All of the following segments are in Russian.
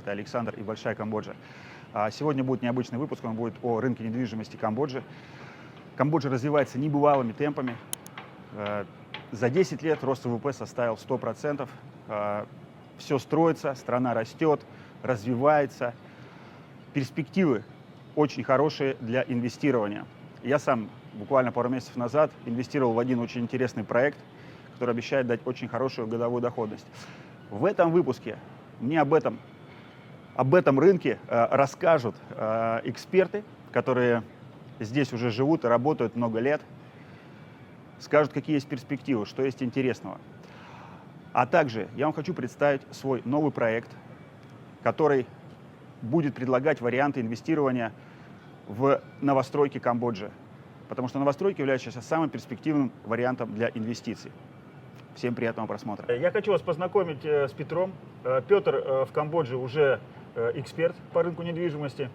Это Александр и Большая Камбоджа. Сегодня будет необычный выпуск, он будет о рынке недвижимости Камбоджи. Камбоджа развивается небывалыми темпами. За 10 лет рост ВВП составил 100%. Все строится, страна растет, развивается. Перспективы очень хорошие для инвестирования. Я сам буквально пару месяцев назад инвестировал в один очень интересный проект, который обещает дать очень хорошую годовую доходность. В этом выпуске мне об этом рынке расскажут эксперты, которые здесь уже живут и работают много лет, скажут, какие есть перспективы, что есть интересного. А также я вам хочу представить свой новый проект, который будет предлагать варианты инвестирования в новостройки Камбоджи, потому что новостройки являются сейчас самым перспективным вариантом для инвестиций. Всем приятного просмотра. Я хочу вас познакомить с Петром. Петр в Камбодже уже эксперт по рынку недвижимости.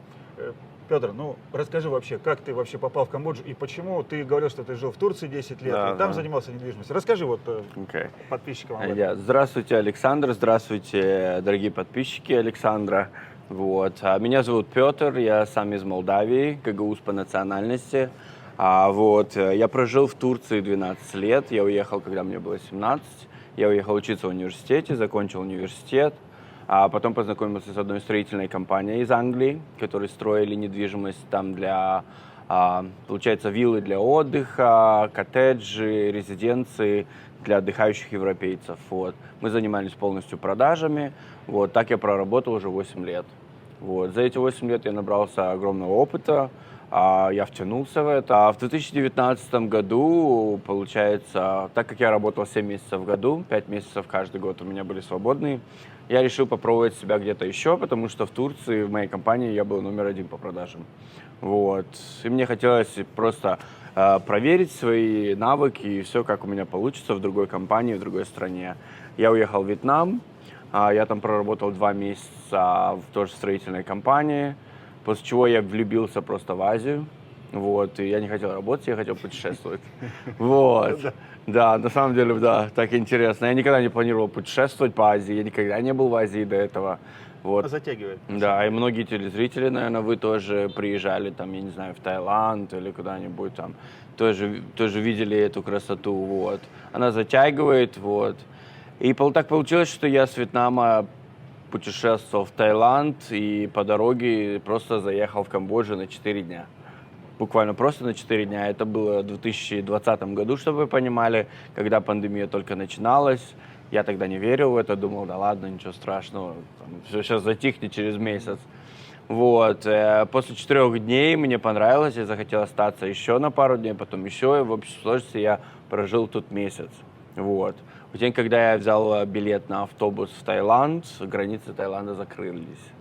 Петр, ну расскажи вообще, как ты вообще попал в Камбоджу и почему ты говорил, что ты жил в Турции 10 лет и там занимался недвижимостью. Расскажи вот подписчикам об этом. Здравствуйте, Александр, здравствуйте, дорогие подписчики Александра. Меня зовут Петр, я сам из Молдавии, гагауз по национальности. Я прожил в Турции 12 лет, я уехал, когда мне было 17. Я уехал учиться в университете, закончил университет. А потом познакомился с одной строительной компанией из Англии, которые строили недвижимость там для, получается, виллы для отдыха, коттеджи, резиденции для отдыхающих европейцев. Мы занимались полностью продажами. Так я проработал уже 8 лет. За эти 8 лет я набрался огромного опыта, я втянулся в это. В 2019 году, получается, так как я работал 7 месяцев в году, 5 месяцев каждый год у меня были свободные, я решил попробовать себя где-то еще, потому что в Турции, в моей компании, я был номер 1 по продажам. И мне хотелось просто проверить свои навыки и все, как у меня получится в другой компании, в другой стране. Я уехал в Вьетнам, я там проработал 2 месяца в той же строительной компании, после чего я влюбился просто в Азию. И я не хотел работать, я хотел путешествовать. Да, на самом деле, да, так интересно. Я никогда не планировал путешествовать по Азии, я никогда не был в Азии до этого. Затягивает. Да, и многие телезрители, наверное, вы тоже приезжали, там, я не знаю, в Таиланд или куда-нибудь там, тоже видели эту красоту, Она затягивает, И так получилось, что я с Вьетнама путешествовал в Таиланд и по дороге просто заехал в Камбоджу на 4 дня. Буквально просто на 4 дня. Это было в 2020 году, чтобы вы понимали, когда пандемия только начиналась. Я тогда не верил в это, думал, да ладно, ничего страшного, все сейчас затихнет через месяц. После 4 дней мне понравилось, я захотел остаться еще на пару дней, потом еще, и в общей сложности я прожил тут месяц. В день, когда я взял билет на автобус в Таиланд, границы Таиланда закрылись.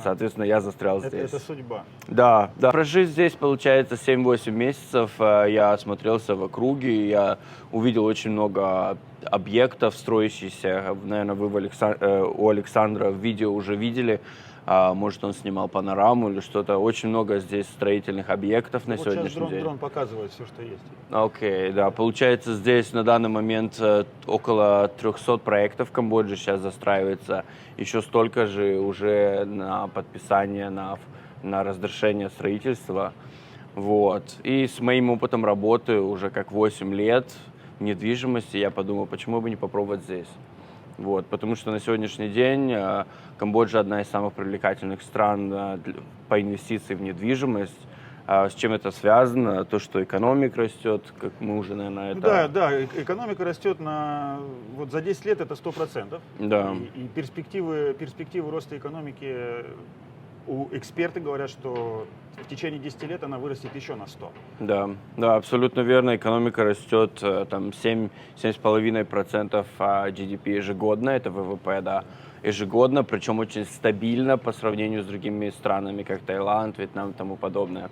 Соответственно, я застрял здесь. Это судьба. Да. Прожив здесь, получается, 7-8 месяцев, я осмотрелся в округе, я увидел очень много объектов строящихся. Наверное, вы у Александра в видео уже видели. Может, он снимал панораму или что-то. Очень много здесь строительных объектов на сегодняшний день. Дрон показывает все, что есть. Окей, да. Получается, здесь на данный момент около 300 проектов в Камбодже сейчас застраивается. Еще столько же уже на подписание, на разрешение строительства. И с моим опытом работы уже как 8 лет в недвижимости, я подумал, почему бы не попробовать здесь. Потому что на сегодняшний день Камбоджа одна из самых привлекательных стран по инвестициям в недвижимость. С чем это связано? То, что экономика растет, как мы уже, наверное, это... Да, экономика растет за 10 лет это 100%. Да. И перспективы роста экономики, эксперты говорят, что в течение 10 лет она вырастет еще на 100. Да, абсолютно верно. Экономика растет там 7,5% GDP ежегодно, это ВВП, да, ежегодно, причем очень стабильно по сравнению с другими странами, как Таиланд, Вьетнам и тому подобное.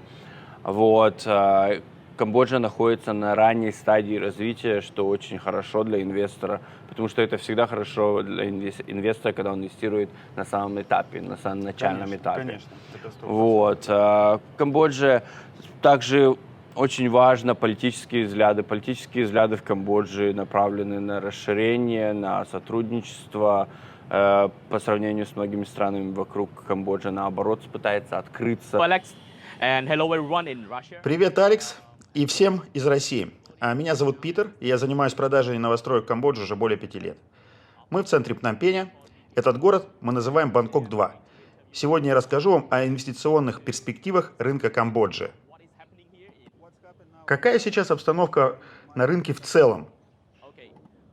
Камбоджа находится на ранней стадии развития, что очень хорошо для инвестора, потому что это всегда хорошо для инвестора, когда он инвестирует на самом этапе, на самом начальном этапе. Конечно, это 100%. Камбоджа также очень важно политические взгляды. Политические взгляды в Камбодже направлены на расширение, на сотрудничество, по сравнению с многими странами вокруг Камбоджа, наоборот, пытается открыться. Alex, and hello everyone in Russia. Привет, Алекс, и всем из России. Меня зовут Питер, и я занимаюсь продажей новостроек в Камбодже уже более 5 лет. Мы в центре Пномпеня. Этот город мы называем Бангкок-2. Сегодня я расскажу вам о инвестиционных перспективах рынка Камбоджи. Какая сейчас обстановка на рынке в целом?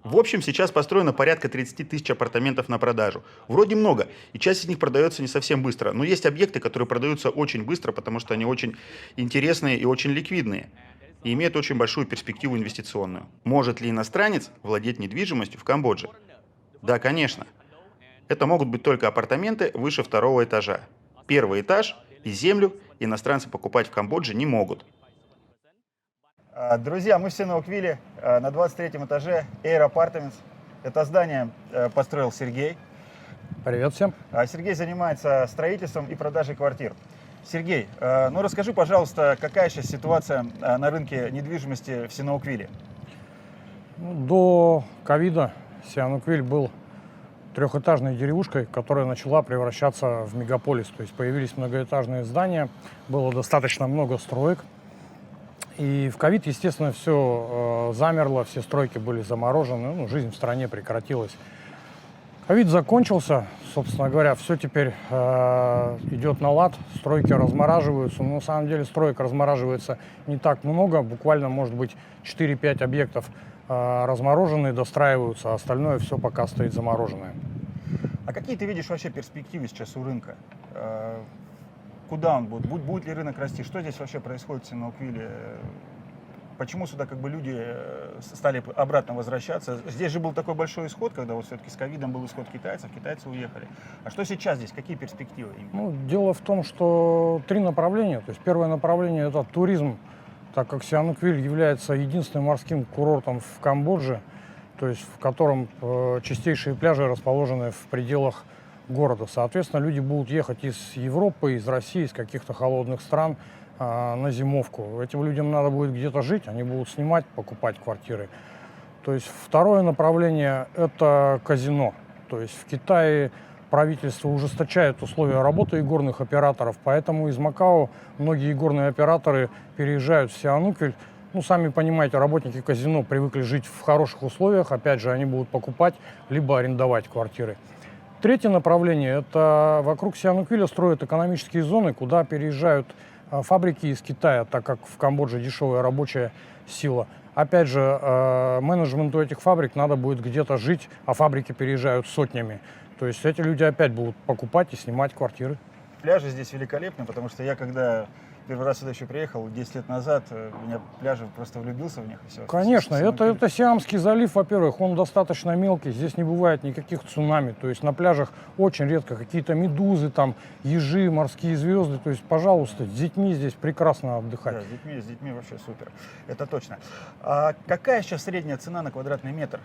В общем, сейчас построено порядка 30 тысяч апартаментов на продажу. Вроде много, и часть из них продается не совсем быстро. Но есть объекты, которые продаются очень быстро, потому что они очень интересные и очень ликвидные. И имеют очень большую перспективу инвестиционную. Может ли иностранец владеть недвижимостью в Камбодже? Да, конечно. Это могут быть только апартаменты выше 2-го этажа. Первый этаж и землю иностранцы покупать в Камбодже не могут. Друзья, мы в Синоуквилле на 23-м этаже Air Apartments. Это здание построил Сергей. Привет всем. Сергей занимается строительством и продажей квартир. Сергей, ну расскажи, пожалуйста, какая сейчас ситуация на рынке недвижимости в Синоуквилле? До ковида Синоуквиль был трехэтажной деревушкой, которая начала превращаться в мегаполис. То есть появились многоэтажные здания, было достаточно много строек. И в ковид, естественно, все замерло, все стройки были заморожены, жизнь в стране прекратилась. Ковид закончился, собственно говоря, все теперь идет на лад, стройки размораживаются. Но на самом деле строек размораживается не так много, буквально, может быть, 4-5 объектов размороженные, достраиваются, а остальное все пока стоит замороженное. А какие ты видишь вообще перспективы сейчас у рынка? Куда он будет? Будет ли рынок расти? Что здесь вообще происходит в Синоуквилле? Почему сюда люди стали обратно возвращаться? Здесь же был такой большой исход, когда вот все-таки с ковидом был исход китайцев, китайцы уехали. А что сейчас здесь? Какие перспективы? Дело в том, что 3 направления. То есть первое направление – это туризм, так как Синоуквиль является единственным морским курортом в Камбодже, то есть в котором чистейшие пляжи расположены в пределах города. Соответственно, люди будут ехать из Европы, из России, из каких-то холодных стран на зимовку. Этим людям надо будет где-то жить, они будут снимать, покупать квартиры. То есть второе направление – это казино. То есть в Китае правительство ужесточает условия работы игорных операторов, поэтому из Макао многие игорные операторы переезжают в Синоуквиль. Сами понимаете, работники казино привыкли жить в хороших условиях, опять же, они будут покупать либо арендовать квартиры. Третье направление – это вокруг Синоуквилля строят экономические зоны, куда переезжают фабрики из Китая, так как в Камбодже дешевая рабочая сила. Опять же, менеджменту этих фабрик надо будет где-то жить, а фабрики переезжают сотнями. То есть эти люди опять будут покупать и снимать квартиры. Пляжи здесь великолепны, потому что я когда первый раз сюда еще приехал, 10 лет назад, у меня пляжи, просто влюбился в них. И все. Конечно, это Сиамский залив, во-первых, он достаточно мелкий, здесь не бывает никаких цунами, то есть на пляжах очень редко какие-то медузы, там, ежи, морские звезды, то есть, пожалуйста, с детьми здесь прекрасно отдыхать. Да, с детьми вообще супер, это точно. А какая сейчас средняя цена на квадратный метр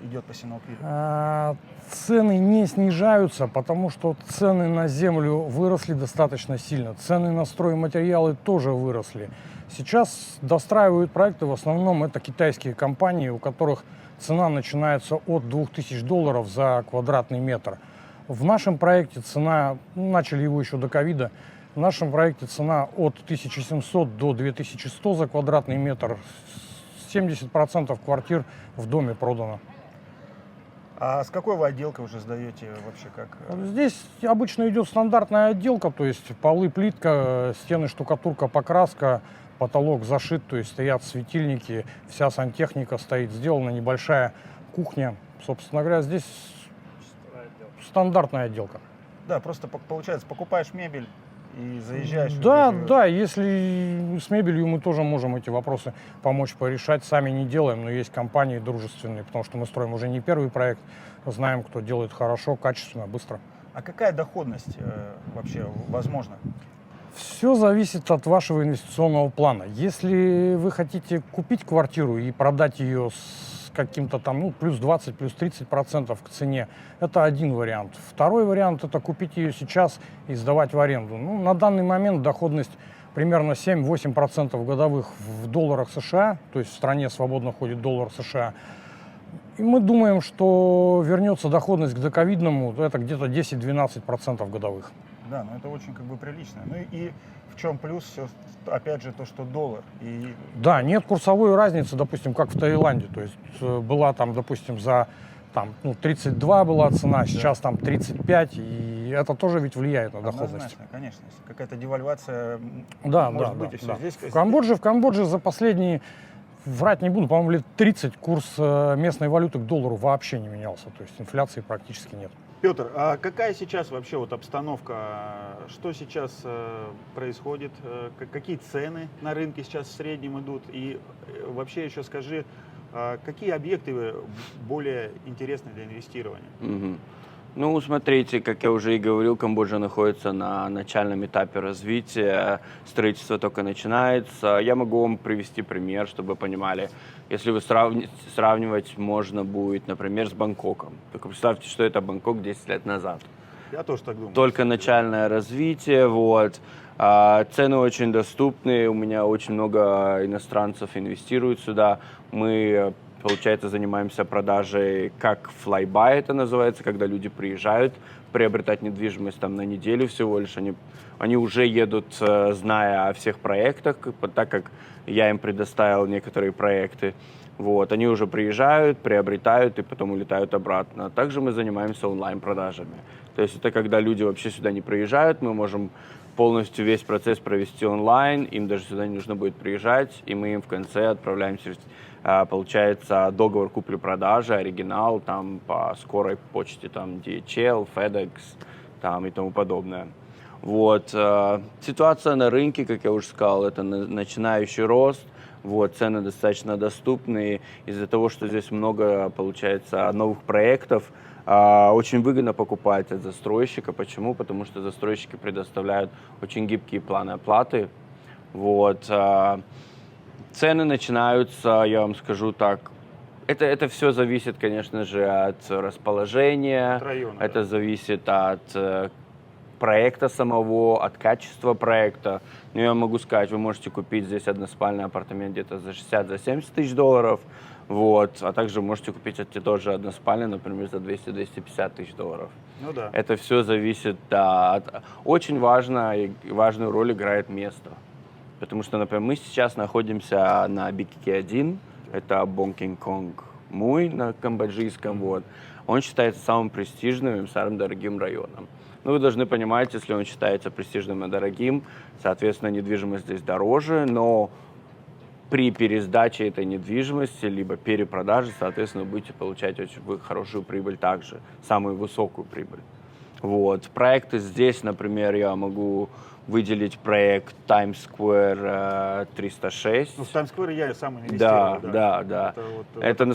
идет по Синоуквиллю? Цены не снижаются, потому что цены на землю выросли достаточно сильно, цены на стройматериалы тоже выросли. Сейчас достраивают проекты, в основном это китайские компании, у которых цена начинается от $2000 за квадратный метр. В нашем проекте цена, начали его еще до ковида, в нашем проекте цена от 1700 до 2100 за квадратный метр, 70% квартир в доме продано. А с какой вы отделкой уже сдаете вообще как? Здесь обычно идет стандартная отделка, то есть полы, плитка, стены, штукатурка, покраска, потолок зашит, то есть стоят светильники, вся сантехника стоит, сделана небольшая кухня. Собственно говоря, здесь стандартная отделка. Да, просто получается, покупаешь мебель и заезжаешь. Да, если с мебелью мы тоже можем эти вопросы помочь порешать, сами не делаем, но есть компании дружественные, потому что мы строим уже не первый проект, знаем, кто делает хорошо, качественно, быстро. А какая доходность вообще возможна? Все зависит от вашего инвестиционного плана. Если вы хотите купить квартиру и продать ее с каким-то там, плюс 20, плюс 30% к цене, это один вариант. Второй вариант – это купить ее сейчас и сдавать в аренду. На данный момент доходность примерно 7-8% годовых в долларах США, то есть в стране свободно ходит доллар США. И мы думаем, что вернется доходность к доковидному, это где-то 10-12% годовых. Да, но это очень как бы прилично. Ну и в чем плюс, все, опять же, то, что доллар. И Да, нет курсовой разницы, допустим, как в Таиланде. То есть была там, допустим, за 32 была цена, сейчас там 35, и это тоже ведь влияет на доходность. однозначно, конечно. Если какая-то девальвация Да, может да, быть, да, и все. да. Здесь, В Камбодже за последние, врать не буду, по-моему, лет 30 курс местной валюты к доллару вообще не менялся. То есть инфляции практически нет. Петр, а какая сейчас вообще вот обстановка? Что сейчас происходит? Какие цены на рынке сейчас в среднем идут? И вообще еще скажи, какие объекты более интересны для инвестирования? Мгм. Ну, смотрите, как я уже и говорил, Камбоджа находится на начальном этапе развития, строительство только начинается. Я могу вам привести пример, чтобы вы понимали. Если вы сравнивать можно будет, например, с Бангкоком. Только представьте, что это Бангкок 10 лет назад. Я тоже так думаю. Только начальное развитие, вот. Цены очень доступны, у меня очень много иностранцев инвестируют сюда. Мы, получается, занимаемся продажей, как fly-by это называется, когда люди приезжают приобретать недвижимость там на неделю всего лишь. Они уже едут, зная о всех проектах, так как я им предоставил некоторые проекты. Вот, они уже приезжают, приобретают и потом улетают обратно. Также мы занимаемся онлайн-продажами. То есть это когда люди вообще сюда не приезжают, мы можем полностью весь процесс провести онлайн, им даже сюда не нужно будет приезжать, и мы им в конце отправляем, получается, договор купли-продажи, оригинал, там по скорой почте, там DHL, FedEx, там и тому подобное. Вот. Ситуация на рынке, как я уже сказал, это начинающий рост. Вот, цены достаточно доступные. Из-за того, что здесь много, получается, новых проектов, очень выгодно покупать от застройщика. Почему? Потому что застройщики предоставляют очень гибкие планы оплаты. Вот. Цены начинаются, я вам скажу так, это все зависит, конечно же, от расположения. От района, это да. зависит от проекта самого, от качества проекта. Но я могу сказать, вы можете купить здесь односпальный апартамент где-то за 60-70 тысяч долларов, вот, а также можете купить тоже односпальный, например, за 200-250 тысяч долларов. Ну да. Это все зависит от... Очень важную роль играет место. Потому что, например, мы сейчас находимся на BKK-1, это Бонкинг-Конг Муй на камбоджийском, вот. Он считается самым престижным и самым дорогим районом. Ну, вы должны понимать, если он считается престижным и дорогим, соответственно, недвижимость здесь дороже, но при пересдаче этой недвижимости, либо перепродаже, соответственно, вы будете получать очень хорошую прибыль также, самую высокую прибыль. Вот. Проекты здесь, например, я могу выделить проект Times Square 306. Ну, в Times Square я сам инвестировал. Да. Это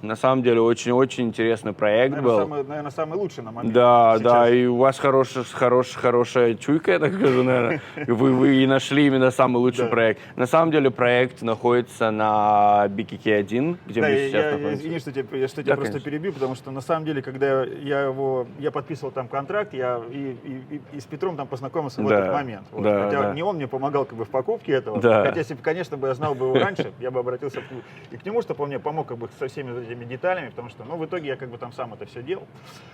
на самом деле очень-очень интересный проект был. Наверное, самый лучший на момент. Да, и у вас хорошая чуйка, я так скажу, наверное. Вы и нашли именно самый лучший проект. На самом деле проект находится на BKK-1, где мы сейчас находимся. Извини, что тебя просто перебью, потому что на самом деле, когда я подписывал там контракт, я и с Петром там познакомился в этот момент. Вот. Хотя не он мне помогал как бы в покупке этого. Хотя, если бы, конечно, я знал бы его раньше, я бы обратился и к нему, чтобы он мне помог как бы со всеми этими деталями, потому что, в итоге я как бы там сам это все делал.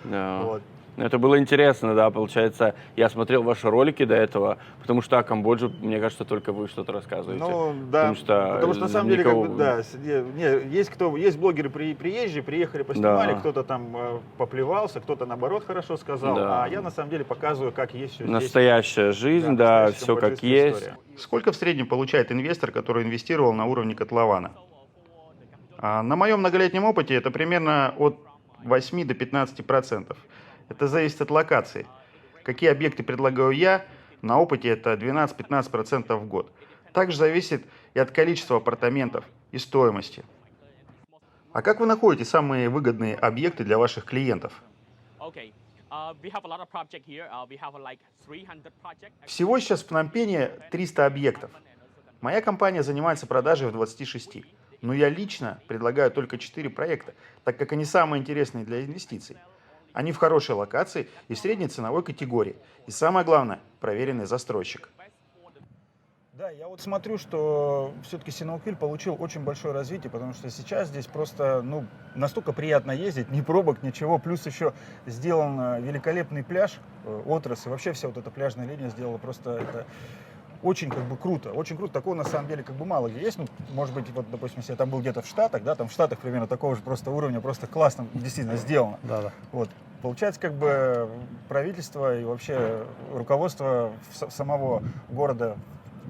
Да. Вот. Это было интересно, да, получается. Я смотрел ваши ролики до этого, потому что о Камбодже, мне кажется, только вы что-то рассказываете. Ну, да, потому что на самом деле, никого... как бы, да, есть блогеры приезжие, приехали, поснимали, кто-то там поплевался, кто-то наоборот хорошо сказал, а я на самом деле показываю, как есть все здесь. Настоящая жизнь, да, все как есть. История. Сколько в среднем получает инвестор, который инвестировал на уровне котлована? На моем многолетнем опыте это примерно от 8 до 15%. Это зависит от локации. Какие объекты предлагаю я, на опыте это 12-15% в год. Также зависит и от количества апартаментов и стоимости. А как вы находите самые выгодные объекты для ваших клиентов? Всего сейчас в Пномпене 300 объектов. Моя компания занимается продажей в 26. Но я лично предлагаю только 4 проекта, так как они самые интересные для инвестиций. Они в хорошей локации и в средней ценовой категории. И самое главное, проверенный застройщик. Да, я вот смотрю, что все-таки Синопиль получил очень большое развитие, потому что сейчас здесь просто, ну, настолько приятно ездить, ни пробок, ничего. Плюс еще сделан великолепный пляж, отрасль, вообще вся вот эта пляжная линия сделала просто это очень как бы круто, очень круто. Такого на самом деле как бы мало где есть. Ну, может быть, вот, допустим, если я там был где-то в Штатах, да, там в Штатах примерно такого же просто уровня, просто классно действительно сделано. Да. Вот. Получается, как бы правительство и вообще руководство самого города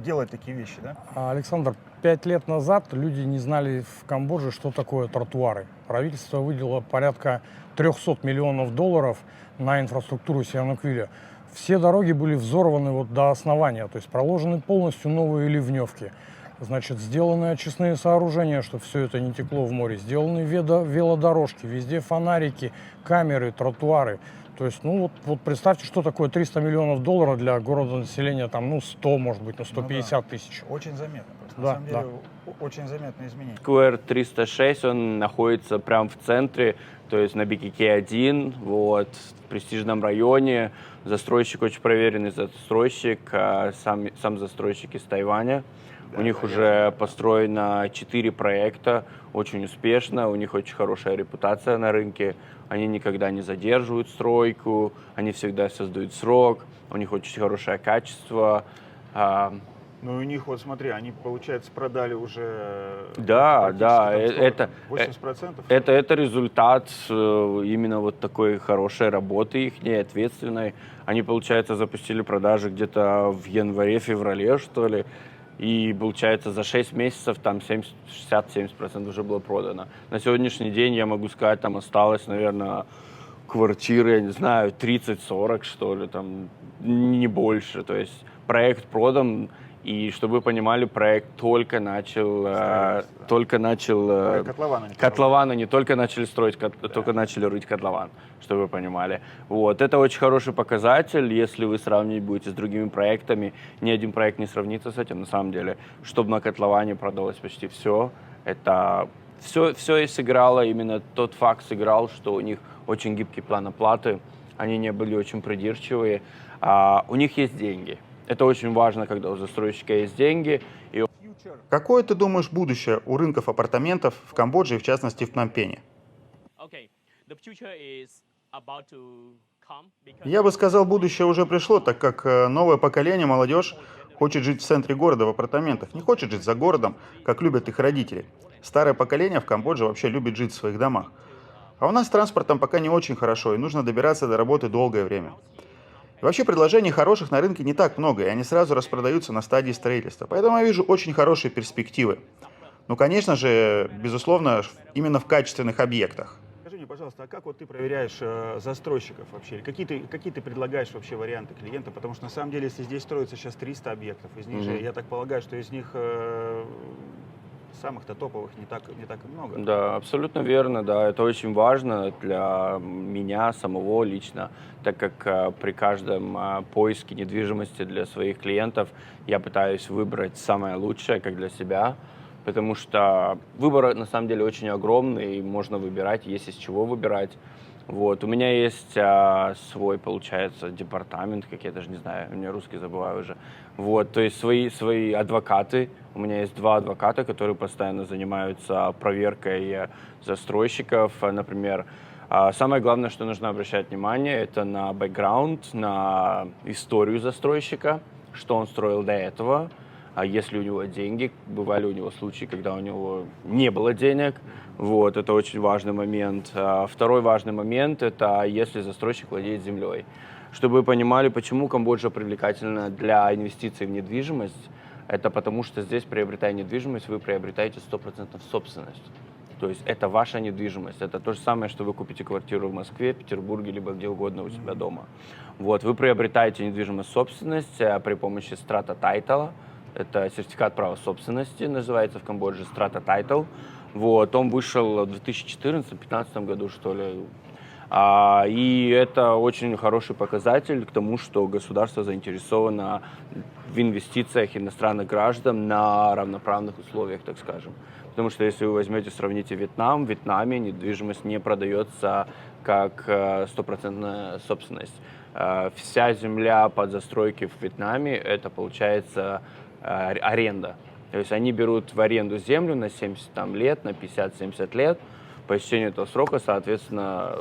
делает такие вещи, да? Александр, 5 лет назад люди не знали в Камбодже, что такое тротуары. Правительство выделило порядка 300 миллионов долларов на инфраструктуру Сиануквиля. Все дороги были взорваны вот до основания, то есть проложены полностью новые ливневки. Значит, сделаны очистные сооружения, чтобы все это не текло в море. Сделаны велодорожки, везде фонарики, камеры, тротуары. То есть, ну вот представьте, что такое 300 миллионов долларов для города населения, там, ну, 100, может быть, ну, 150 тысяч. Очень заметно. Просто, Да, на самом деле, очень заметное изменение. Square 306, он находится прямо в центре, то есть на BKK-1, вот, в престижном районе. Застройщик очень проверенный застройщик, сам застройщик из Тайваня. У них уже построено 4 проекта, очень успешно, у них очень хорошая репутация на рынке. Они никогда не задерживают стройку, они всегда создают срок, у них очень хорошее качество. Ну, у них, вот смотри, они, получается, продали уже Да, это 80%. Это результат именно вот такой хорошей работы их, ответственной. Они, получается, запустили продажи где-то в январе-феврале, что ли. И, получается, за 6 месяцев там 60-70% уже было продано. На сегодняшний день, я могу сказать, там осталось, наверное, квартиры, я не знаю, 30-40, что ли, там, не больше. То есть проект продан. И чтобы вы понимали, проект только начал... Котлован они только начали строить, только начали рыть котлован, чтобы вы понимали. Вот. Это очень хороший показатель, если вы сравнивать будете с другими проектами. Ни один проект не сравнится с этим, на самом деле. Чтобы на котловане продалось почти все, это... Все и сыграло, именно тот факт сыграл, что у них очень гибкий план оплаты, они не были очень придирчивые, у них есть деньги. Это очень важно, когда у застройщика есть деньги. Какое, ты думаешь, будущее у рынков апартаментов в Камбодже и, в частности, в Пномпене? Я бы сказал, будущее уже пришло, так как новое поколение, молодежь, хочет жить в центре города в апартаментах, не хочет жить за городом, как любят их родители. Старое поколение в Камбодже вообще любит жить в своих домах. А у нас с транспортом пока не очень хорошо, и нужно добираться до работы долгое время. И вообще предложений хороших на рынке не так много, и они сразу распродаются на стадии строительства. Поэтому я вижу очень хорошие перспективы. Ну, конечно же, безусловно, именно в качественных объектах. Скажи мне, пожалуйста, а как вот ты проверяешь застройщиков вообще? Какие ты предлагаешь вообще варианты клиента? Потому что на самом деле, если здесь строится сейчас 300 объектов, из них же, я так полагаю, что из них самых-то топовых не так и много. Да, абсолютно верно, да. Это очень важно для меня самого лично, так как при каждом поиске недвижимости для своих клиентов я пытаюсь выбрать самое лучшее, как для себя, потому что выбор на самом деле очень огромный, и можно выбирать, есть из чего выбирать. Вот. У меня есть свой, получается, департамент, как я даже не знаю, у меня русский забываю уже. Вот, то есть свои адвокаты. У меня есть 2 адвоката, которые постоянно занимаются проверкой застройщиков. Например, самое главное, что нужно обращать внимание, это на бэкграунд, на историю застройщика, что он строил до этого. А если у него деньги, бывали у него случаи, когда у него не было денег. Вот, это очень важный момент. Второй важный момент – это если застройщик владеет землей. Чтобы вы понимали, почему Камбоджа привлекательна для инвестиций в недвижимость, это потому что здесь, приобретая недвижимость, вы приобретаете 100% собственность. То есть это ваша недвижимость. Это то же самое, что вы купите квартиру в Москве, Петербурге, либо где угодно у себя дома. Вот, вы приобретаете недвижимость собственность при помощи Strata Title. Это сертификат права собственности, называется в Камбодже Strata Title. Вот, он вышел в 2014-2015 году, что ли. И это очень хороший показатель к тому, что государство заинтересовано в инвестициях иностранных граждан на равноправных условиях, так скажем. Потому что если вы возьмете, сравните Вьетнам, в Вьетнаме недвижимость не продается как 100% собственность. Вся земля под застройки в Вьетнаме, это получается аренда. То есть они берут в аренду землю на 70 лет, на 50-70 лет. По истечению этого срока, соответственно,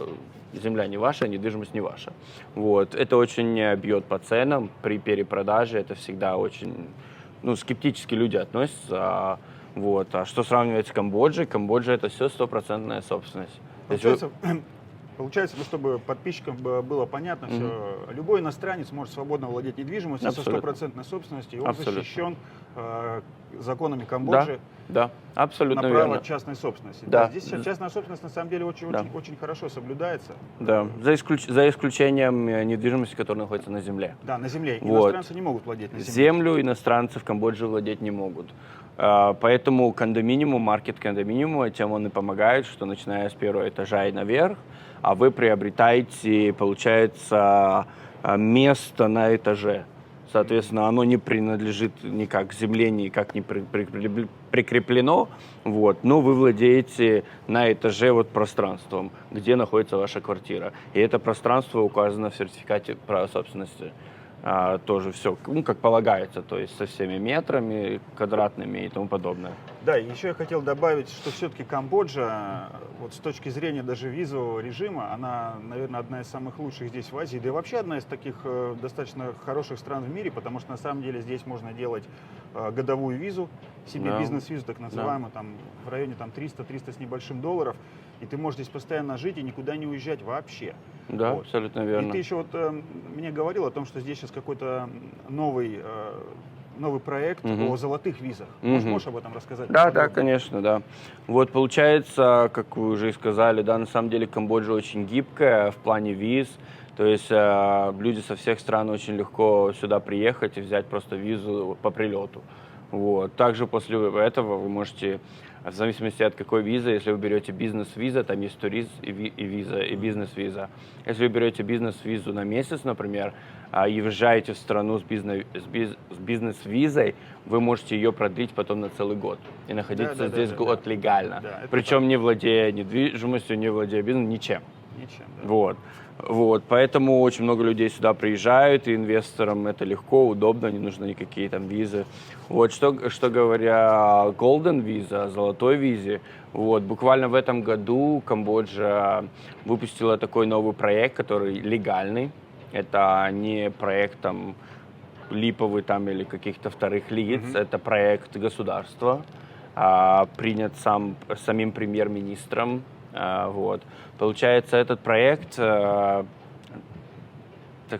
земля не ваша, недвижимость не ваша. Вот. Это очень бьет по ценам. При перепродаже это всегда очень скептически люди относятся. Вот. А что сравнивать с Камбоджей? Камбоджа — это все стопроцентная собственность. Получается, чтобы подписчикам было понятно все, любой иностранец может свободно владеть недвижимостью со стопроцентной собственностью, и он защищен законами Камбоджи абсолютно на право верно. частной собственности. Да. Здесь частная собственность на самом деле очень хорошо соблюдается. Да, за исключением недвижимости, которая находится на земле. Да, на земле. Вот. Иностранцы не могут владеть на земле. Землю иностранцы в Камбодже владеть не могут. Поэтому кондоминиум, маркет кондоминиума, тем он и помогает, что начиная с первого этажа и наверх, вы приобретаете, получается, место на этаже. Соответственно, оно не принадлежит никак к земле, никак не прикреплено, вот, но вы владеете на этаже пространством, где находится ваша квартира. И это пространство указано в сертификате права собственности. Тоже все, как полагается, то есть со всеми метрами квадратными и тому подобное. Да, и еще я хотел добавить, что все-таки Камбоджа, вот с точки зрения даже визового режима, она, наверное, одна из самых лучших здесь в Азии, да и вообще одна из таких достаточно хороших стран в мире, потому что на самом деле здесь можно делать годовую визу, себе бизнес-визу так называемую, там в районе 300 с небольшим долларов, и ты можешь здесь постоянно жить и никуда не уезжать вообще. Да, абсолютно верно. И ты еще мне говорил о том, что здесь сейчас какой-то новый проект о золотых визах. Можешь об этом рассказать? Да, конечно, да. Вот получается, как вы уже и сказали, да, на самом деле Камбоджа очень гибкая в плане виз. То есть люди со всех стран очень легко сюда приехать и взять просто визу по прилету. Вот. Также после этого вы можете, в зависимости от какой визы, если вы берете бизнес-виза, там есть турист и виза, и бизнес-виза. Если вы берете бизнес-визу на месяц, например, и въезжаете в страну с бизнес-визой, вы можете ее продлить потом на целый год и находиться здесь год легально. Причем не владея недвижимостью, не владея бизнесом, ничем. Вот, поэтому очень много людей сюда приезжают, и инвесторам это легко, удобно, не нужны никакие там визы. Вот, что говоря о Golden Visa, золотой визе, вот, буквально в этом году Камбоджа выпустила такой новый проект, который легальный. Это не проект там липовый там или каких-то вторых лиц, это проект государства, принят самим премьер-министром. Вот. Получается, этот проект, так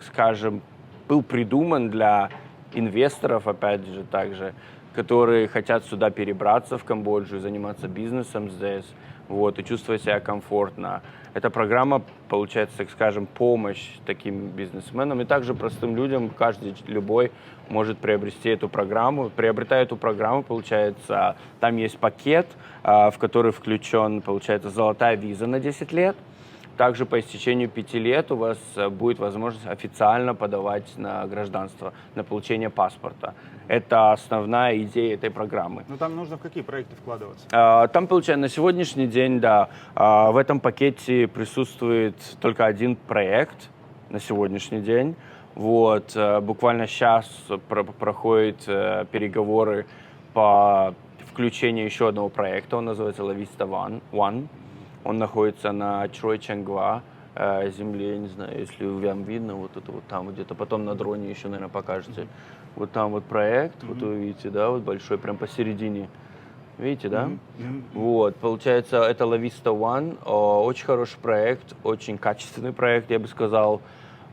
скажем, был придуман для инвесторов, опять же, также, которые хотят сюда перебраться в Камбоджу, заниматься бизнесом здесь, вот, и чувствовать себя комфортно. Эта программа, получается, так скажем, помощь таким бизнесменам и также простым людям, любой может приобрести эту программу. Приобретая эту программу, получается, там есть пакет, в который включен, получается, золотая виза на 10 лет. Также по истечению 5 лет у вас будет возможность официально подавать на гражданство, на получение паспорта. Это основная идея этой программы. Но там нужно в какие проекты вкладываться? Там, получается, на сегодняшний день, да, в этом пакете присутствует только один проект на сегодняшний день. Вот, буквально сейчас проходят переговоры по включению еще одного проекта, он называется La Vista One. Он находится на Чрой Чангва земле, я не знаю, если вам видно, вот это вот там где-то, потом на дроне еще, наверное, покажете. Вот там вот проект, вот вы видите, да, вот большой, прям посередине. Видите, да? Вот, получается, это La Vista One, очень хороший проект, очень качественный проект, я бы сказал,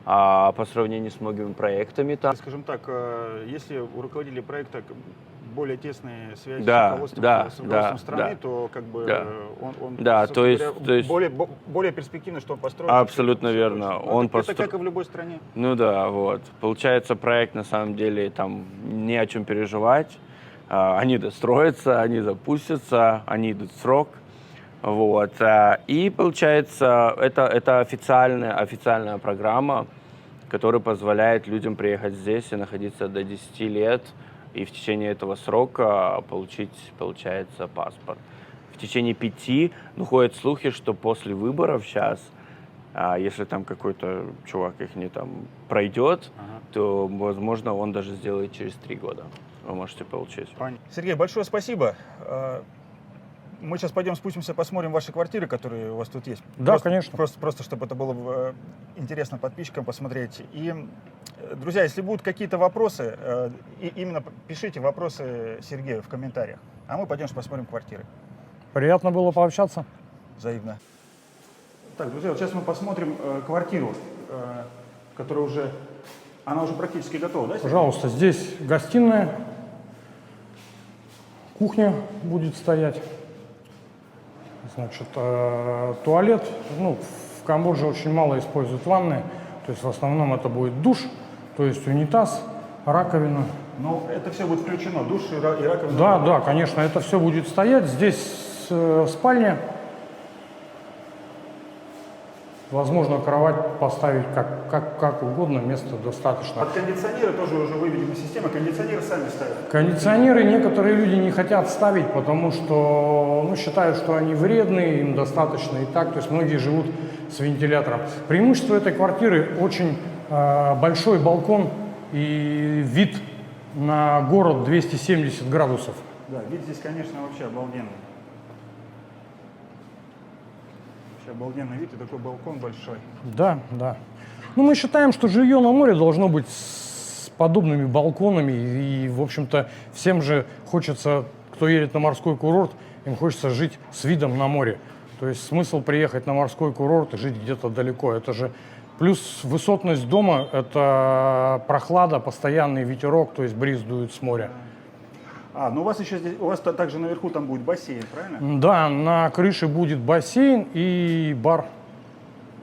по сравнению с многими проектами там. Скажем так, если у руководителей проекта более тесные связи с руководством страны, то как бы он то есть более перспективно, что он построит. Абсолютно верно. Это как и в любой стране. Ну да, вот. Получается, проект на самом деле там не о чем переживать. Они достроятся, они запустятся, они идут в срок. Вот. И получается, это официальная программа, которая позволяет людям приехать здесь и находиться до 10 лет. И в течение этого срока получается, паспорт. В течение 5, ходят слухи, что после выборов сейчас А если там какой-то чувак их не там пройдет, то, возможно, он даже сделает через 3 года. Вы можете получить. Сергей, большое спасибо. Мы сейчас пойдем спустимся, посмотрим ваши квартиры, которые у вас тут есть. Да, конечно. Просто чтобы это было интересно подписчикам посмотреть. И, друзья, если будут какие-то вопросы, именно пишите вопросы Сергею в комментариях. А мы пойдем посмотрим квартиры. Приятно было пообщаться. Взаимно. Так, друзья, вот сейчас мы посмотрим квартиру, которая она уже практически готова, да? Сергей? Пожалуйста, здесь гостиная, кухня будет стоять. Значит, туалет. Ну, в Камбодже очень мало используют ванны. То есть в основном это будет душ, то есть унитаз, раковина. Ну, это все будет включено, душ и раковина. Да, да, конечно, это все будет стоять. Здесь спальня. Возможно, кровать поставить как угодно, места достаточно. Под кондиционеры тоже уже выведена система, кондиционеры сами ставят. Кондиционеры некоторые люди не хотят ставить, потому что считают, что они вредные, им достаточно и так. То есть многие живут с вентилятором. Преимущество этой квартиры очень большой балкон и вид на город 270 градусов. Да, вид здесь, конечно, вообще обалденный. Обалденный вид и такой балкон большой. Да, да. Ну, мы считаем, что жилье на море должно быть с подобными балконами. И, в общем-то, всем же хочется, кто едет на морской курорт, им хочется жить с видом на море. То есть смысл приехать на морской курорт и жить где-то далеко. Это же плюс высотность дома, это прохлада, постоянный ветерок, то есть бриз дует с моря. Ну у вас еще здесь, у вас также наверху там будет бассейн, правильно? Да, на крыше будет бассейн и бар.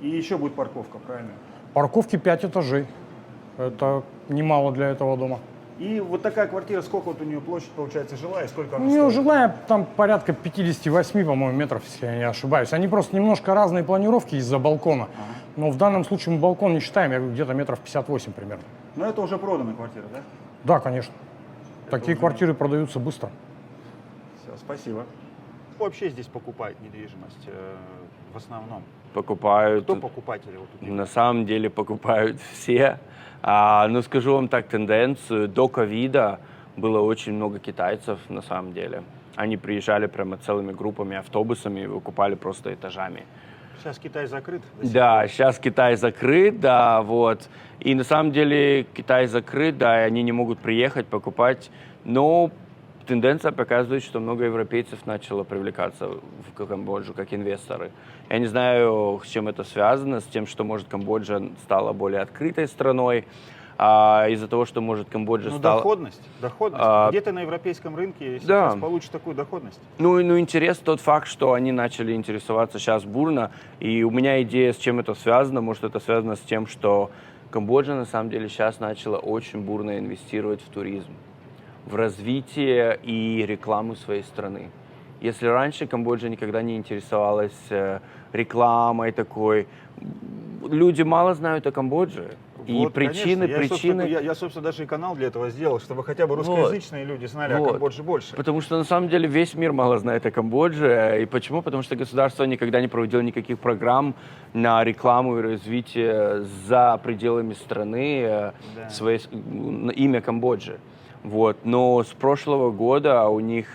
И еще будет парковка, правильно? Парковки 5 этажей. Это немало для этого дома. И вот такая квартира, сколько вот у нее площадь получается жилая, сколько У она нее стоит? жилая там порядка 58, по-моему, метров, если я не ошибаюсь. Они просто немножко разные планировки из-за балкона. Но в данном случае мы балкон не считаем, я говорю, где-то метров 58 примерно. Но это уже проданная квартира, да? Да, конечно. Такие квартиры продаются быстро. Все, спасибо. Кто вообще здесь покупает недвижимость в основном? Покупают. Кто покупатели? Вот тут? На самом деле покупают все. Но скажу вам так, тенденцию. До ковида было очень много китайцев на самом деле. Они приезжали прямо целыми группами, автобусами и выкупали просто этажами. Сейчас Китай закрыт? Да, сейчас Китай закрыт, да, вот. И на самом деле Китай закрыт, да, и они не могут приехать, покупать. Но тенденция показывает, что много европейцев начало привлекаться в Камбоджу как инвесторы. Я не знаю, с чем это связано, с тем, что, может, Камбоджа стала более открытой страной, из-за того, что, может, Камбоджа стала... Доходность. Где ты на европейском рынке да. сейчас получишь такую доходность? Ну, интересен тот факт, что они начали интересоваться сейчас бурно, и у меня идея, с чем это связано. Может, это связано с тем, что Камбоджа, на самом деле, сейчас начала очень бурно инвестировать в туризм, в развитие и рекламу своей страны. Если раньше Камбоджа никогда не интересовалась рекламой такой, люди мало знают о Камбодже. И Вот, причины... Я, собственно, даже и канал для этого сделал, чтобы хотя бы русскоязычные люди знали о Камбодже больше. Потому что, на самом деле, весь мир мало знает о Камбодже. И почему? Потому что государство никогда не проводило никаких программ на рекламу и развитие за пределами страны имя Камбоджи. Вот. Но с прошлого года у них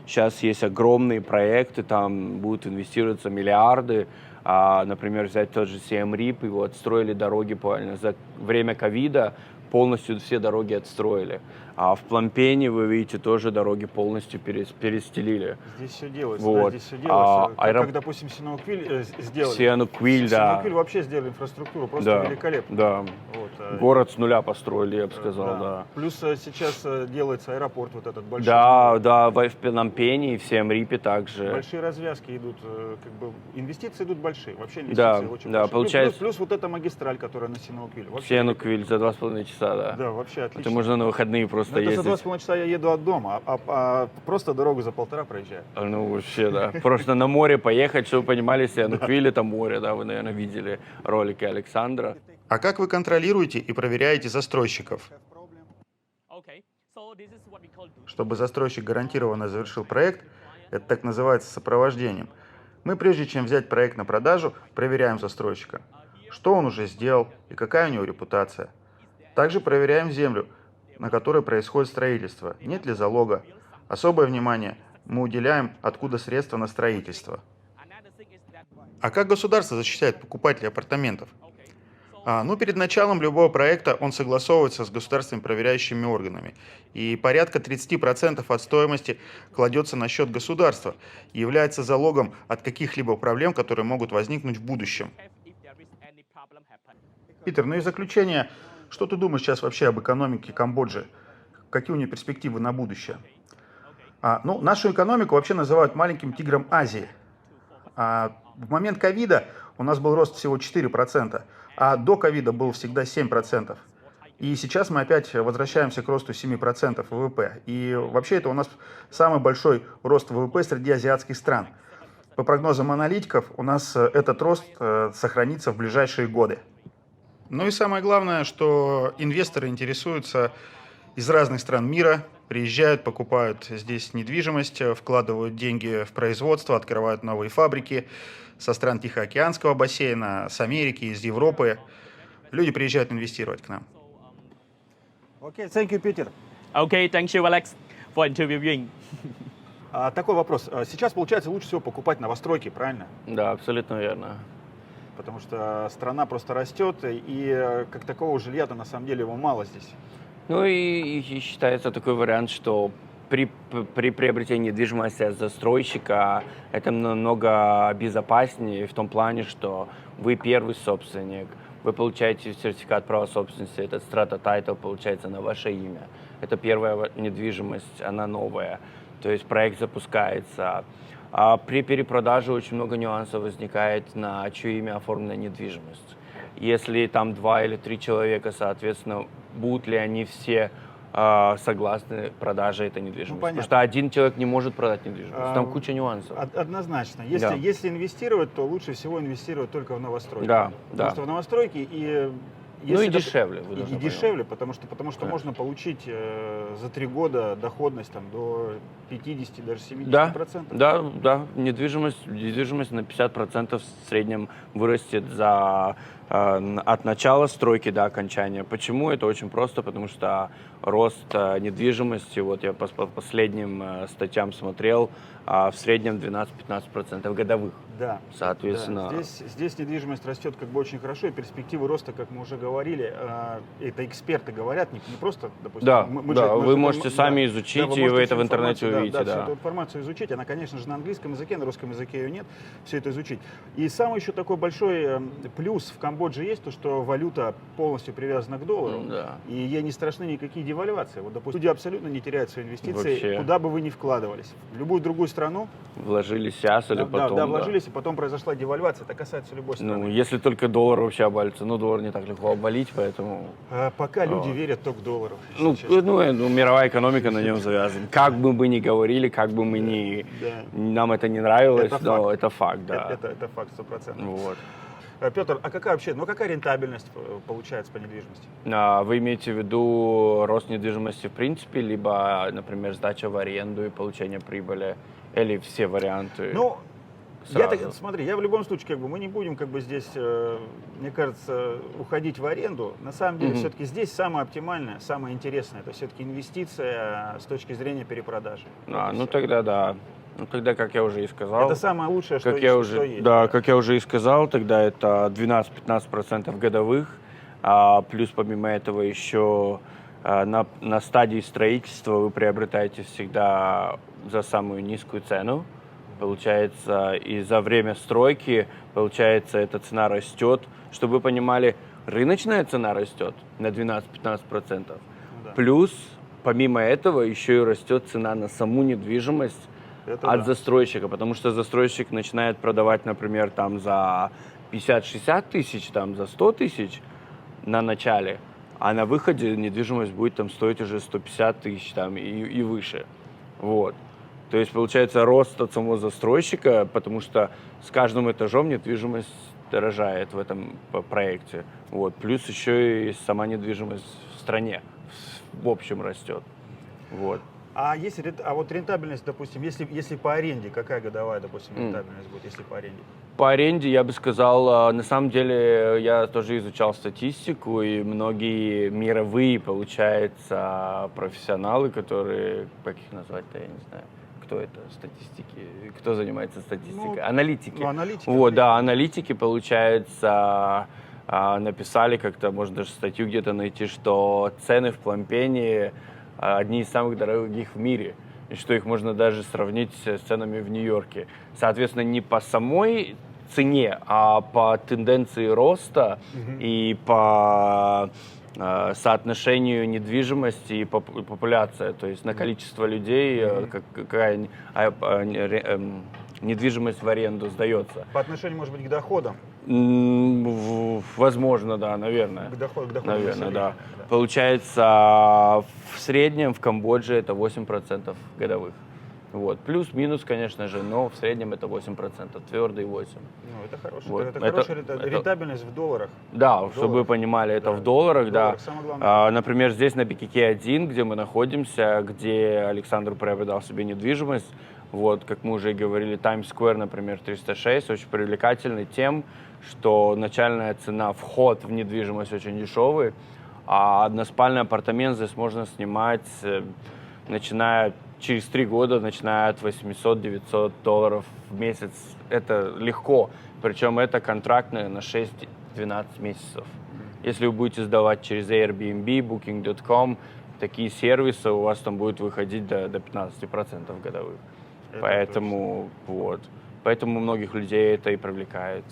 сейчас есть огромные проекты, там будут инвестироваться миллиарды. Например, взять тот же Siem Reap, его отстроили дороги буквально за время ковида, полностью все дороги отстроили. А в Пномпене, вы видите, тоже дороги полностью перестелили. Здесь все делается, вот. да, здесь все делается. Как, допустим, Сиануквиль сделали. Сиануквиль, да. Сиануквиль вообще сделали инфраструктуру, просто великолепно. Да. Вот. Город с нуля построили, я бы сказал, да. Плюс сейчас делается аэропорт вот этот большой. Да, в Пномпене и в Siem Reap также. Большие развязки идут, инвестиции идут большие, вообще инвестиции очень большие. Получается... Плюс вот эта магистраль, которая на Сиануквиль. Сиануквиль за 2,5 часа, да. Да, вообще отлично. Это можно на выходные просто ездить. Это за 2,5 часа я еду от дома, а просто дорогу за 1,5 проезжаю. Ну, вообще, да. Просто на море поехать, чтобы вы понимали, Сиануквиль это море, да, вы, наверное, видели ролики Александра. А как вы контролируете и проверяете застройщиков? Чтобы застройщик гарантированно завершил проект, это так называется сопровождением. Мы прежде чем взять проект на продажу, проверяем застройщика, что он уже сделал и какая у него репутация. Также проверяем землю, на которой происходит строительство, нет ли залога. Особое внимание мы уделяем, откуда средства на строительство. А как государство защищает покупателей апартаментов? Перед началом любого проекта он согласовывается с государственными проверяющими органами. И порядка 30% от стоимости кладется на счет государства и является залогом от каких-либо проблем, которые могут возникнуть в будущем. Питер, ну и в заключение, что ты думаешь сейчас вообще об экономике Камбоджи? Какие у нее перспективы на будущее? Нашу экономику вообще называют маленьким тигром Азии. В момент ковида у нас был рост всего 4%, а до ковида был всегда 7%. И сейчас мы опять возвращаемся к росту 7% ВВП. И вообще это у нас самый большой рост ВВП среди азиатских стран. По прогнозам аналитиков, у нас этот рост сохранится в ближайшие годы. Ну и самое главное, что инвесторы интересуются из разных стран мира, приезжают, покупают здесь недвижимость, вкладывают деньги в производство, открывают новые фабрики со стран Тихоокеанского бассейна, с Америки, из Европы. Люди приезжают инвестировать к нам. Окей, thank you, Питер. Okay, thank you, Alex, for interviewing. Такой вопрос. Сейчас, получается, лучше всего покупать новостройки, правильно? Да, абсолютно верно. Потому что страна просто растет, и как такового жилья-то на самом деле его мало здесь. Ну и считается такой вариант, что при приобретении недвижимости от застройщика это намного безопаснее в том плане, что вы первый собственник, вы получаете сертификат права собственности, этот strata title получается на ваше имя. Это первая недвижимость, она новая, то есть проект запускается. А при перепродаже очень много нюансов возникает, на чье имя оформлена недвижимость. Если там 2 или 3 человека, соответственно, будут ли они все согласны продаже этой недвижимости? Потому что один человек не может продать недвижимость. Там куча нюансов. Однозначно. Да. Если инвестировать, то лучше всего инвестировать только в новостройки. Да, Потому да. что в новостройки и... Ну и дешевле. Вы И должны дешевле, потому что Конечно. можно получить за 3 года доходность там, до 50, даже 70%. Да. Недвижимость на 50% в среднем вырастет от начала стройки до окончания. Почему? Это очень просто, потому что рост недвижимости, вот я по последним статьям смотрел, в среднем 12-15% годовых. Да. Соответственно... Да. Здесь недвижимость растет как бы очень хорошо, и перспективы роста, как мы уже говорили, это эксперты говорят, не просто, допустим... Да, вы можете сами изучить, и вы это в интернете увидите. Да, всю эту информацию изучить, она, конечно же, на английском языке, на русском языке ее нет, все это изучить. И самый еще такой большой плюс в Камбодже есть, то, что валюта полностью привязана к доллару, и ей не страшны никакие девальвации. Вот, допустим, люди абсолютно не теряют свои инвестиции, Вообще. куда бы вы ни вкладывались. В любую другую страну. Вложили сейчас или потом. Да, вложились, и потом произошла девальвация. Это касается любой страны. Ну, если только доллар вообще обвалится. Ну, доллар не так легко обвалить, поэтому... Пока люди верят только в доллару. Мировая экономика на нем завязана. Как бы мы ни говорили, как бы мы ни... Нам это не нравилось, но это факт, да. Это факт, 100%. Вот. Петр, а какая вообще, какая рентабельность получается по недвижимости? Вы имеете в виду рост недвижимости в принципе, либо, например, сдача в аренду и получение прибыли, или все варианты? Смотри, я в любом случае, мы не будем здесь, мне кажется, уходить в аренду. На самом деле, все-таки здесь самое оптимальное, самое интересное, это все-таки инвестиция с точки зрения перепродажи. Тогда да. Тогда, как я уже и сказал... Это самое лучшее, что есть. Да, как я уже и сказал, тогда это 12-15% годовых, плюс помимо этого еще на стадии строительства вы приобретаете всегда за самую низкую цену. Получается, и за время стройки, эта цена растет. Чтобы вы понимали, рыночная цена растет на 12-15%. Плюс, помимо этого, еще и растет цена на саму недвижимость от застройщика. Потому что застройщик начинает продавать, например, там за 50-60 тысяч, там за 100 тысяч на начале. А на выходе недвижимость будет там стоить уже 150 тысяч там, и выше. Вот. То есть, получается, рост от самого застройщика, потому что с каждым этажом недвижимость дорожает в этом проекте. Вот. Плюс еще и сама недвижимость в стране в общем растет. Вот. А вот рентабельность, допустим, если по аренде, какая годовая, допустим, рентабельность будет, если по аренде? По аренде я бы сказал, на самом деле я тоже изучал статистику, и многие мировые, получается, профессионалы, которые, как их назвать-то, я не знаю, кто это, статистики, кто занимается статистикой? Аналитики. Аналитики. Вот, да, аналитики, получается, написали как-то, можно даже статью где-то найти, что цены в Пномпене одни из самых дорогих в мире, и что их можно даже сравнить с ценами в Нью-Йорке. Соответственно, не по самой цене, а по тенденции роста и по соотношению недвижимости и популяция, то есть на количество людей, какая недвижимость в аренду сдается. По отношению, может быть, к доходам? Возможно, да, наверное. К доходам наверное, населения, да. Получается, в среднем в Камбодже это 8% годовых. Вот. Плюс-минус, конечно же, но в среднем это 8%, твердый 8%. Ну, это хорошая, Вот. это хорошая рентабельность в долларах. Да, В чтобы вы долларах. понимали, это Да, в долларах, в да. долларах, самое главное. Например, здесь на БКК-1, где мы находимся, где Александр приобретал себе недвижимость, вот, как мы уже и говорили, Таймс-сквер, например, 306, очень привлекательный тем, что начальная цена, вход в недвижимость очень дешевый, а односпальный апартамент здесь можно снимать, начиная через 3 года, начиная от $800-900 в месяц. Это легко, причем это контрактное на 6-12 месяцев. Если вы будете сдавать через Airbnb, Booking.com, такие сервисы, у вас там будет выходить до 15% годовых. Это Поэтому, вот. Поэтому многих людей это и привлекает,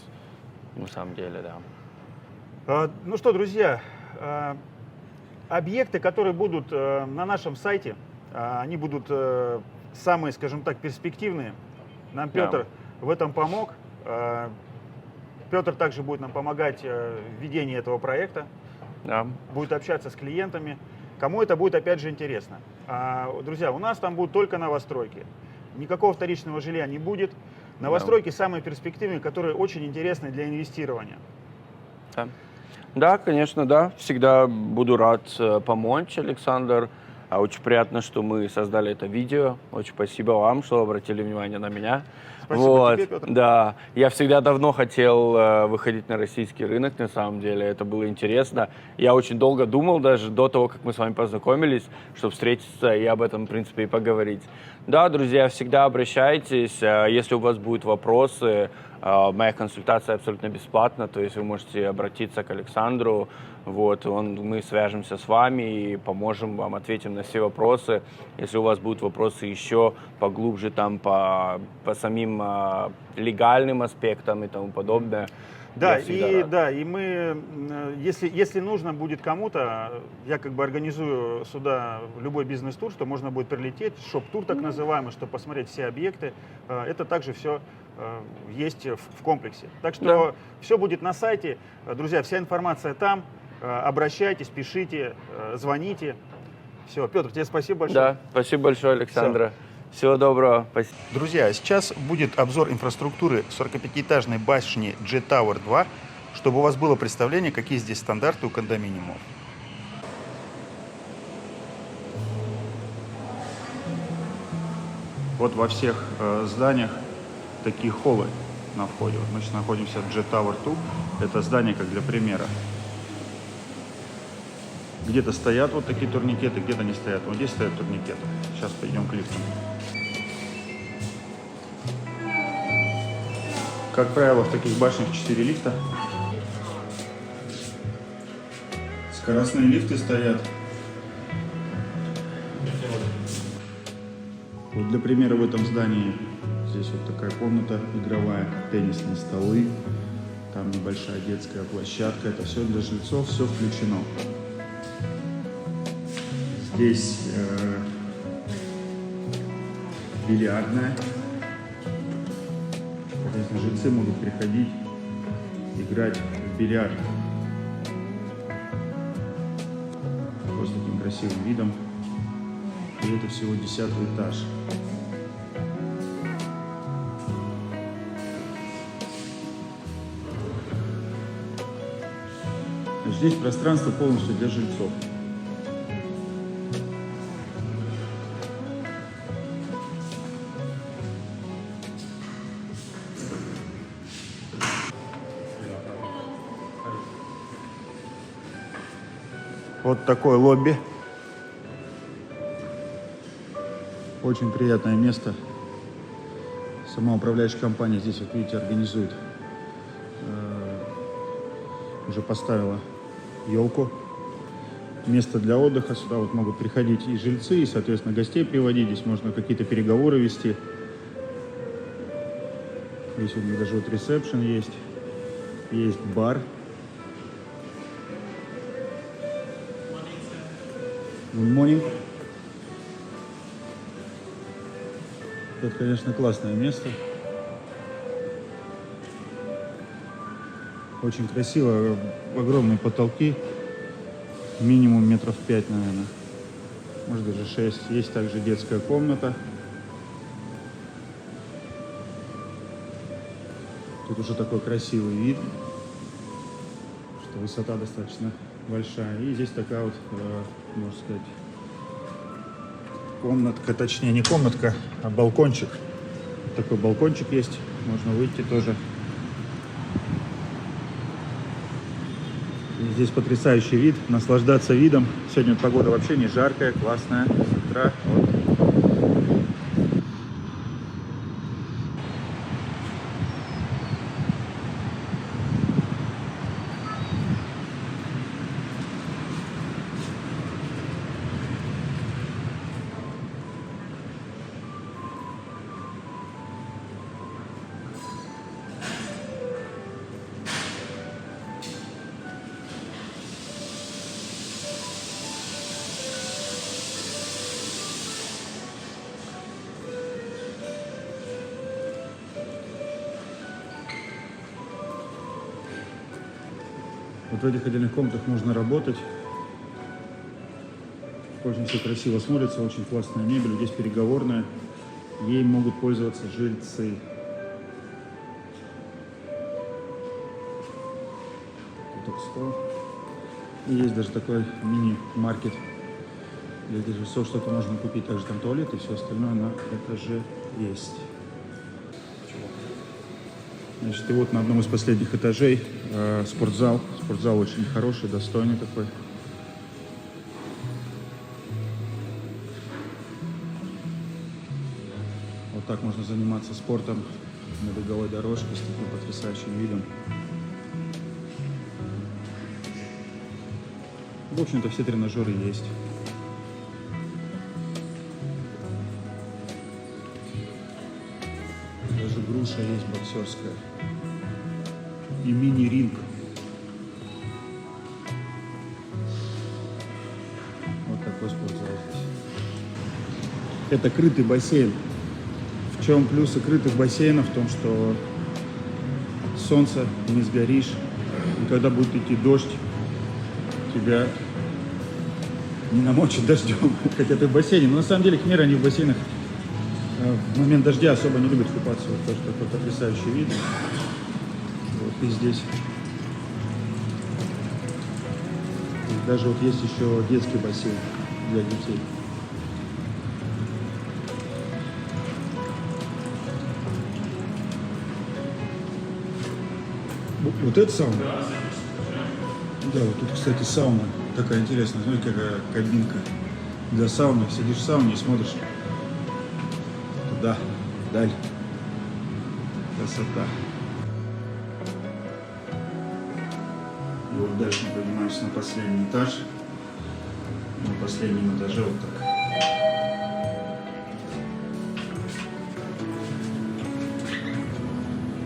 на самом деле, да. Ну что, друзья, объекты, которые будут на нашем сайте, они будут самые, скажем так, перспективные. Нам Петр в этом помог. Петр также будет нам помогать в ведении этого проекта, Да. будет общаться с клиентами. Кому это будет, опять же, интересно. Друзья, у нас там будут только новостройки. Никакого вторичного жилья не будет. Новостройки самые перспективные, которые очень интересны для инвестирования. Да. Да, конечно, да. Всегда буду рад помочь, Александр. Очень приятно, что мы создали это видео. Очень спасибо вам, что обратили внимание на меня. Спасибо тебе, Петр. Да, я всегда давно хотел выходить на российский рынок, на самом деле, это было интересно. Я очень долго думал, даже до того, как мы с вами познакомились, чтобы встретиться и об этом, в принципе, и поговорить. Да, друзья, всегда обращайтесь, если у вас будут вопросы, моя консультация абсолютно бесплатна, то есть вы можете обратиться к Александру, вот, мы свяжемся с вами и поможем вам, ответим на все вопросы. Если у вас будут вопросы еще поглубже там по самим легальным аспектам и тому подобное. Да, и мы, если нужно будет кому-то, я как бы организую сюда любой бизнес-тур, что можно будет прилететь, шоп-тур так называемый, чтобы посмотреть все объекты. Это также все есть в комплексе. Так что все будет на сайте. Друзья, вся информация там. Обращайтесь, пишите, звоните. Все, Петр, тебе спасибо большое. Да, спасибо большое, Александра. Всего доброго. Спасибо. Друзья, сейчас будет обзор инфраструктуры 45-этажной башни J-Tower 2, чтобы у вас было представление, какие здесь стандарты у кондоминиумов. Вот во всех зданиях такие холлы на входе. Вот мы сейчас находимся в J-Tower 2. Это здание как для примера. Где-то стоят вот такие турникеты, где-то не стоят. Вот здесь стоят турникеты. Сейчас пойдем к лифтам. Как правило, в таких башнях 4 лифта. Скоростные лифты стоят. Вот для примера в этом здании здесь вот такая комната игровая, теннисные столы, там небольшая детская площадка. Это все для жильцов, все включено. Здесь бильярдная. Соответственно, жильцы могут приходить, играть в бильярд. Вот с таким красивым видом. И это всего 10-й этаж. Здесь пространство полностью для жильцов. Вот такое лобби. Очень приятное место. Сама управляющая компания здесь, вот видите, организует. Уже поставила елку. Место для отдыха. Сюда вот могут приходить и жильцы, и, соответственно, гостей приводить. Здесь можно какие-то переговоры вести. Здесь у них даже вот ресепшн есть. Есть бар. Good morning. Это, конечно, классное место. Очень красиво. Огромные потолки. Минимум метров 5, наверное. Может, даже 6. Есть также детская комната. Тут уже такой красивый вид, что высота достаточно большая. И здесь такая вот, можно сказать, комнатка, точнее не комнатка, а балкончик. Такой балкончик есть, можно выйти тоже. И здесь потрясающий вид, наслаждаться видом. Сегодня погода вообще не жаркая, классная, с утра. Вот. Вот в этих отдельных комнатах можно работать. Очень все красиво смотрится, очень классная мебель. Здесь переговорная. Ей могут пользоваться жильцы. Тут стол. И есть даже такой мини-маркет для жильцов. Что-то можно купить. Также там туалет и все остальное на этаже есть. Значит, и вот на одном из последних этажей спортзал. Спортзал очень хороший, достойный такой. Вот так можно заниматься спортом на беговой дорожке с таким потрясающим видом. В общем-то, все тренажеры есть. Даже груша есть боксерская. И мини-ринг. Вот такой спортзал здесь. Это крытый бассейн. В чем плюсы крытых бассейнов? В том, что солнце, не сгоришь. И когда будет идти дождь, тебя не намочит дождем. Хотя ты в бассейне. Но на самом деле, хмеры, они в бассейнах в момент дождя особо не любят купаться. Вот тоже такой потрясающий вид. Вот и здесь. И даже вот есть еще детский бассейн для детей. Вот это сауна? Да, вот тут, кстати, сауна. Такая интересная. Смотрите, какая кабинка для сауны. Сидишь в сауне и смотришь туда, вдаль. Красота. И вот дальше мы поднимаемся на последний этаж. На последнем этаже вот так.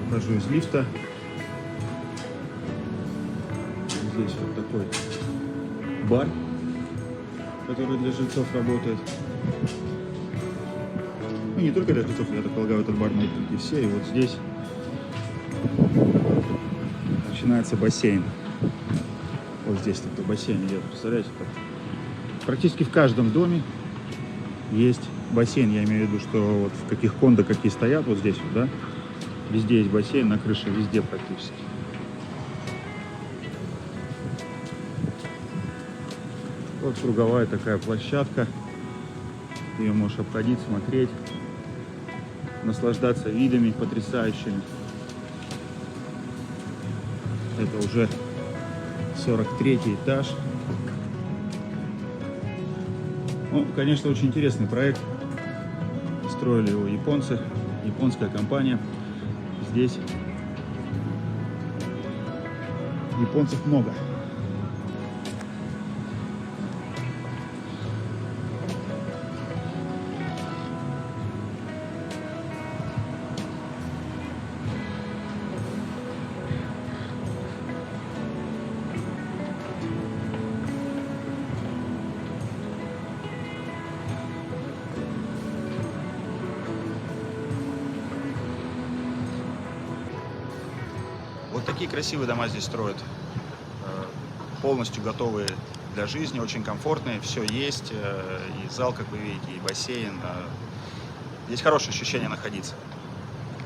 Выхожу из лифта. Здесь вот такой бар, который для жильцов работает. Ну, не только для жильцов, я так полагаю, этот бар могут прийти все. И вот здесь начинается бассейн. Вот здесь такой бассейн идет, представляете? Так. Практически в каждом доме есть бассейн. Я имею в виду, что вот в каких кондо какие стоят, вот здесь вот, да? Везде есть бассейн, на крыше, везде практически. Вот круговая такая площадка. Ты ее можешь обходить, смотреть, наслаждаться видами потрясающими. Это уже 43-й этаж. Ну, конечно, очень интересный проект. Строили его японцы, японская компания. Здесь японцев много. Вот такие красивые дома здесь строят, полностью готовые для жизни, очень комфортные, все есть, и зал, как вы видите, и бассейн. Здесь хорошее ощущение находиться.